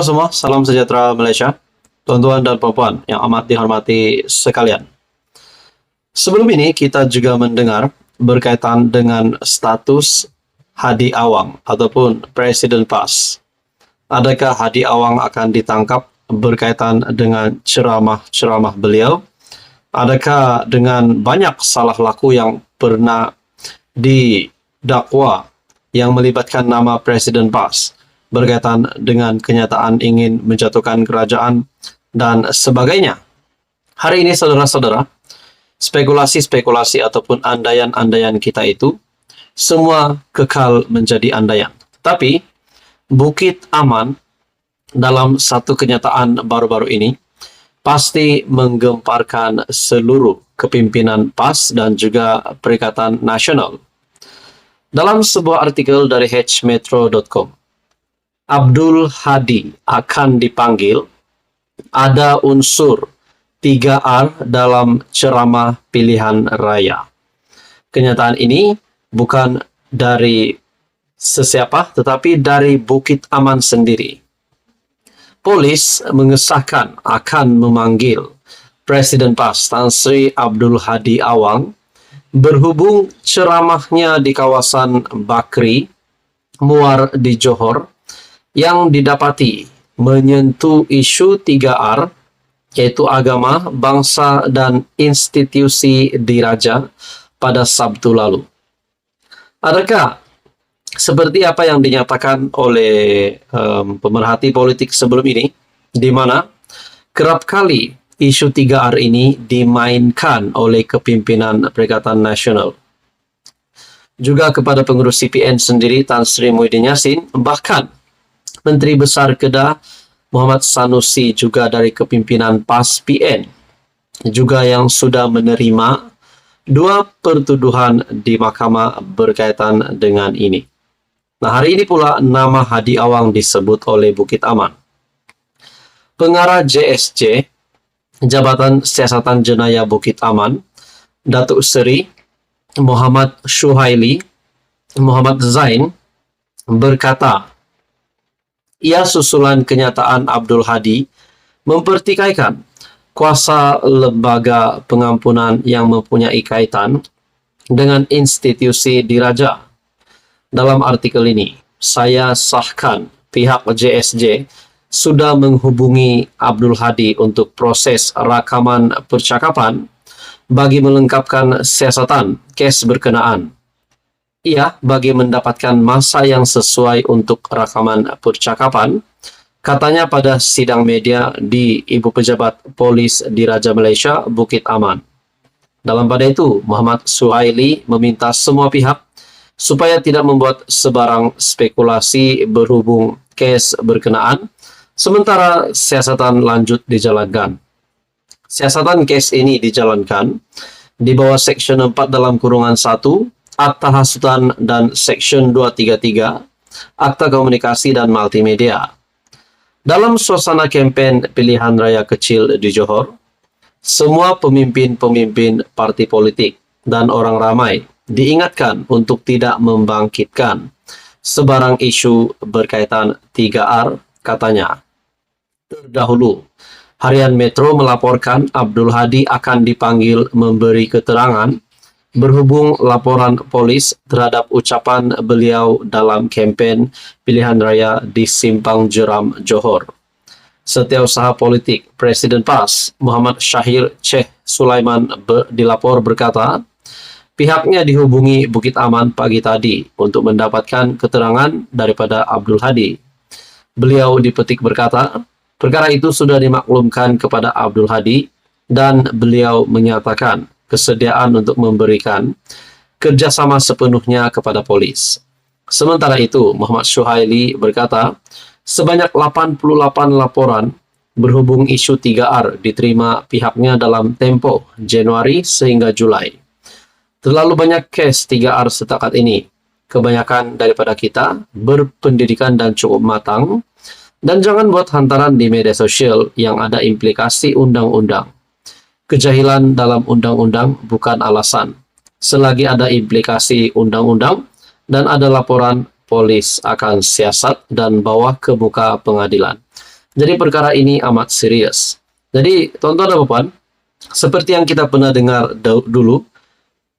Halo semua, salam sejahtera Malaysia, tuan-tuan dan puan-puan yang amat dihormati sekalian. Sebelum ini kita juga mendengar berkaitan dengan status Hadi Awang ataupun Presiden PAS. Adakah Hadi Awang akan ditangkap berkaitan dengan ceramah-ceramah beliau? Adakah dengan banyak salah laku yang pernah didakwa yang melibatkan nama Presiden PAS berkaitan dengan kenyataan ingin menjatuhkan kerajaan dan sebagainya? Hari ini saudara-saudara, spekulasi-spekulasi ataupun andaian-andaian kita itu semua kekal menjadi andaian. Tapi Bukit Aman dalam satu kenyataan baru-baru ini pasti menggemparkan seluruh kepimpinan PAS dan juga Perikatan Nasional. Dalam sebuah artikel dari hmetro.com, Abdul Hadi akan dipanggil, ada unsur 3R dalam ceramah pilihan raya. Kenyataan ini bukan dari sesiapa, tetapi dari Bukit Aman sendiri. Polis mengesahkan akan memanggil Presiden PAS Tan Sri Abdul Hadi Awang berhubung ceramahnya di kawasan Bakri, Muar di Johor, yang didapati menyentuh isu 3R, yaitu agama, bangsa, dan institusi diraja pada Sabtu lalu. Adakah seperti apa yang dinyatakan oleh pemerhati politik sebelum ini, di mana kerap kali isu 3R ini dimainkan oleh kepimpinan Perikatan Nasional. Juga kepada pengurus CPN sendiri, Tan Sri Muhyiddin Yassin, bahkan Menteri Besar Kedah Muhammad Sanusi juga dari kepimpinan PAS PN, juga yang sudah menerima dua pertuduhan di mahkamah berkaitan dengan ini. Nah, hari ini pula nama Hadi Awang disebut oleh Bukit Aman. Pengarah JSJ, Jabatan Siasatan Jenayah Bukit Aman, Datuk Seri Muhammad Shuhaili Muhammad Zain, berkata, ia susulan kenyataan Abdul Hadi mempertikaikan kuasa lembaga pengampunan yang mempunyai kaitan dengan institusi diraja. Dalam artikel ini, saya sahkan pihak JSJ sudah menghubungi Abdul Hadi untuk proses rakaman percakapan bagi melengkapkan siasatan kes berkenaan. Ia bagi mendapatkan masa yang sesuai untuk rakaman percakapan, katanya pada sidang media di Ibu Pejabat Polis Diraja Malaysia, Bukit Aman. Dalam pada itu, Muhammad Suhaili meminta semua pihak supaya tidak membuat sebarang spekulasi berhubung kes berkenaan, sementara siasatan lanjut dijalankan. Siasatan kes ini dijalankan di bawah Seksyen 4 dalam kurungan 1, Akta Hasutan dan Seksyen 233, Akta Komunikasi dan Multimedia. Dalam suasana kempen pilihan raya kecil di Johor, semua pemimpin-pemimpin parti politik dan orang ramai diingatkan untuk tidak membangkitkan sebarang isu berkaitan 3R, katanya. Terdahulu, Harian Metro melaporkan Abdul Hadi akan dipanggil memberi keterangan berhubung laporan polis terhadap ucapan beliau dalam kempen pilihan raya di Simpang Jeram, Johor. Setiausaha politik Presiden PAS Muhammad Syahir Sheikh Sulaiman dilapor berkata, pihaknya dihubungi Bukit Aman pagi tadi untuk mendapatkan keterangan daripada Abdul Hadi. Beliau dipetik berkata, perkara itu sudah dimaklumkan kepada Abdul Hadi dan beliau menyatakan kesediaan untuk memberikan kerjasama sepenuhnya kepada polis. Sementara itu, Muhammad Shuhaili berkata, sebanyak 88 laporan berhubung isu 3R diterima pihaknya dalam tempo Januari sehingga Julai. Terlalu banyak kes 3R setakat ini. Kebanyakan daripada kita berpendidikan dan cukup matang, dan jangan buat hantaran di media sosial yang ada implikasi undang-undang. Kejahilan dalam undang-undang bukan alasan. Selagi ada implikasi undang-undang dan ada laporan, polis akan siasat dan bawa ke muka pengadilan. Jadi perkara ini amat serius. Jadi tonton dan puan, seperti yang kita pernah dengar dulu,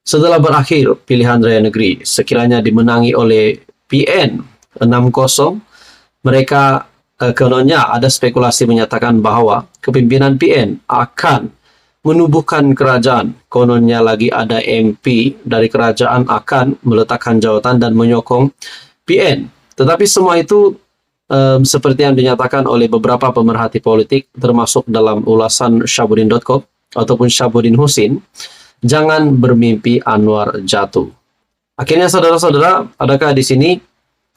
setelah berakhir pilihan raya negeri, sekiranya dimenangi oleh PN 6-0, mereka kononnya ada spekulasi menyatakan bahwa kepimpinan PN akan menubuhkan kerajaan. Kononnya lagi ada MP dari kerajaan akan meletakkan jawatan dan menyokong PN. Tetapi semua itu seperti yang dinyatakan oleh beberapa pemerhati politik, termasuk dalam ulasan Syahbudin.com ataupun Syahbudin Husin, jangan bermimpi Anwar jatuh. Akhirnya saudara-saudara, adakah di sini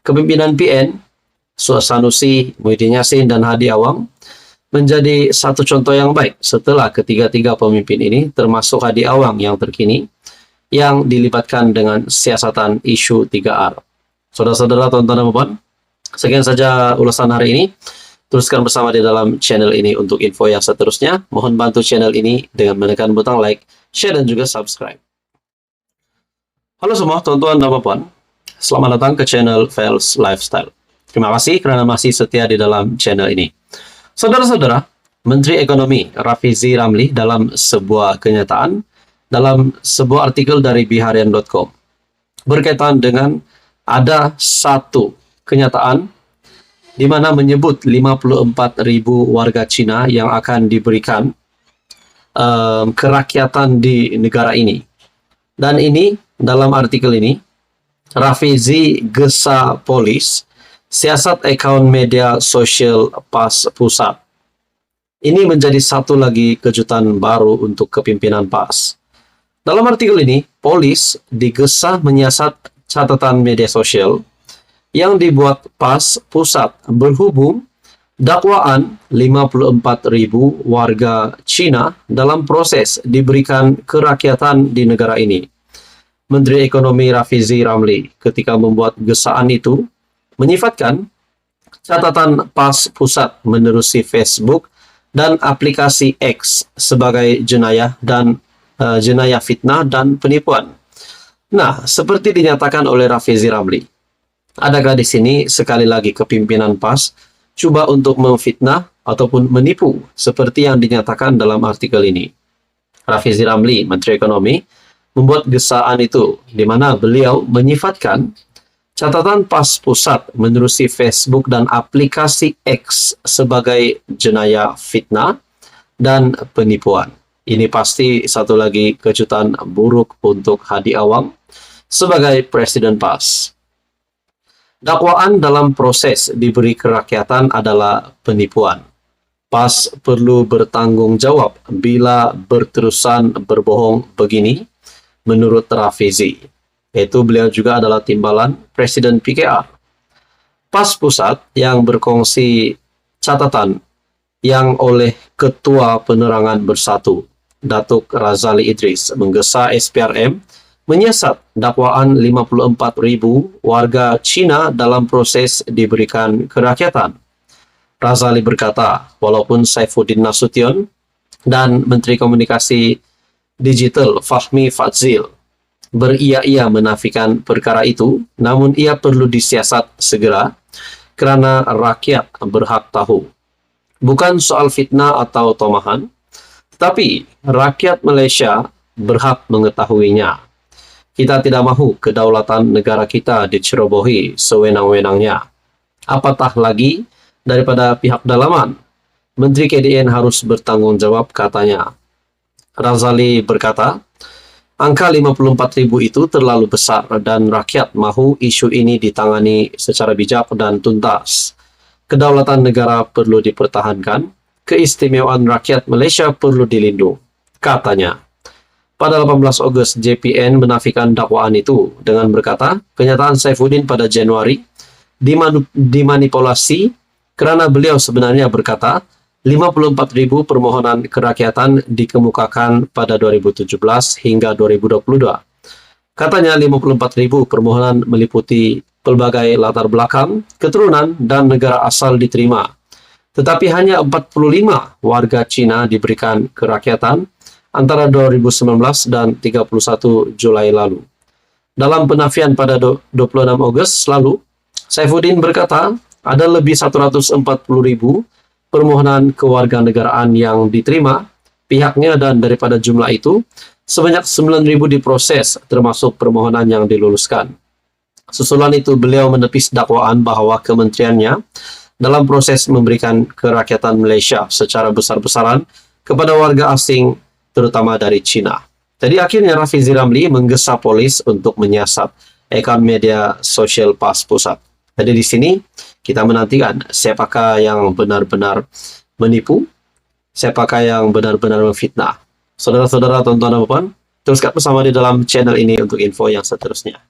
kepimpinan PN, Sanusi, Muhyiddin Yassin, dan Hadi Awang menjadi satu contoh yang baik setelah ketiga-tiga pemimpin ini, termasuk Hadi Awang yang terkini, yang dilibatkan dengan siasatan isu 3R. Saudara-saudara, tonton dan puan, sekian saja ulasan hari ini. Teruskan bersama di dalam channel ini untuk info yang seterusnya. Mohon bantu channel ini dengan menekan butang like, share, dan juga subscribe. Halo semua tuan-tuan dan puan, selamat datang ke channel Fels Lifestyle. Terima kasih karena masih setia di dalam channel ini. Saudara-saudara, Menteri Ekonomi Rafizi Ramli dalam sebuah kenyataan, dalam sebuah artikel dari Biharian.com, berkaitan dengan ada satu kenyataan di mana menyebut 54.000 warga Cina yang akan diberikan kerakyatan di negara ini. Dan ini, dalam artikel ini, Rafizi gesa polis, siasat akaun media sosial PAS Pusat. Ini menjadi satu lagi kejutan baru untuk kepimpinan PAS. Dalam artikel ini, polis digesa menyiasat catatan media sosial yang dibuat PAS Pusat berhubung dakwaan 54.000 warga Cina dalam proses diberikan kerakyatan di negara ini. Menteri Ekonomi Rafizi Ramli ketika membuat gesaan itu menyifatkan catatan PAS Pusat menerusi Facebook dan aplikasi X sebagai jenayah dan jenayah fitnah dan penipuan. Nah, seperti dinyatakan oleh Rafizi Ramli, adakah di sini sekali lagi kepimpinan PAS coba untuk memfitnah ataupun menipu seperti yang dinyatakan dalam artikel ini? Rafizi Ramli, Menteri Ekonomi, membuat gesaan itu di mana beliau menyifatkan catatan PAS Pusat menerusi Facebook dan aplikasi X sebagai jenayah fitnah dan penipuan. Ini pasti satu lagi kejutan buruk untuk Hadi Awang sebagai Presiden PAS. Dakwaan dalam proses diberi kerakyatan adalah penipuan. PAS perlu bertanggung jawab bila berterusan berbohong begini, menurut Rafizi. Yaitu beliau juga adalah timbalan Presiden PKR. PAS Pusat yang berkongsi catatan yang oleh Ketua Penerangan Bersatu, Datuk Razali Idris, menggesa SPRM menyiasat dakwaan 54.000 warga Cina dalam proses diberikan kerakyatan. Razali berkata, walaupun Saifuddin Nasution dan Menteri Komunikasi Digital Fahmi Fadzil beria-ia menafikan perkara itu, namun ia perlu disiasat segera karena rakyat berhak tahu. Bukan soal fitnah atau tomahan, tetapi rakyat Malaysia berhak mengetahuinya. Kita tidak mahu kedaulatan negara kita dicerobohi sewenang-wenangnya. Apatah lagi daripada pihak dalaman. Menteri KDN harus bertanggung jawab, katanya. Razali berkata, angka 54.000 itu terlalu besar dan rakyat mahu isu ini ditangani secara bijak dan tuntas. Kedaulatan negara perlu dipertahankan, keistimewaan rakyat Malaysia perlu dilindungi, katanya. Pada 18 Ogos, JPN menafikan dakwaan itu dengan berkata, kenyataan Saifuddin pada Januari dimanipulasi kerana beliau sebenarnya berkata 54.000 permohonan kerakyatan dikemukakan pada 2017 hingga 2022. Katanya 54.000 permohonan meliputi pelbagai latar belakang, keturunan, dan negara asal diterima. Tetapi hanya 45 warga Cina diberikan kerakyatan antara 2019 dan 31 Julai lalu. Dalam penafian pada 26 Ogos lalu, Saifuddin berkata ada lebih 140.000 permohonan kewarganegaraan yang diterima pihaknya, dan daripada jumlah itu sebanyak 9.000 diproses termasuk permohonan yang diluluskan. Susulan itu beliau menepis dakwaan bahwa kementeriannya dalam proses memberikan kerakyatan Malaysia secara besar-besaran kepada warga asing terutama dari China. Jadi akhirnya Rafizi Ramli menggesa polis untuk menyiasat akaun media sosial PAS Pusat. Jadi di sini kita menantikan siapakah yang benar-benar menipu, siapakah yang benar-benar memfitnah. Saudara-saudara, tonton dan puan, teruskan bersama di dalam channel ini untuk info yang seterusnya.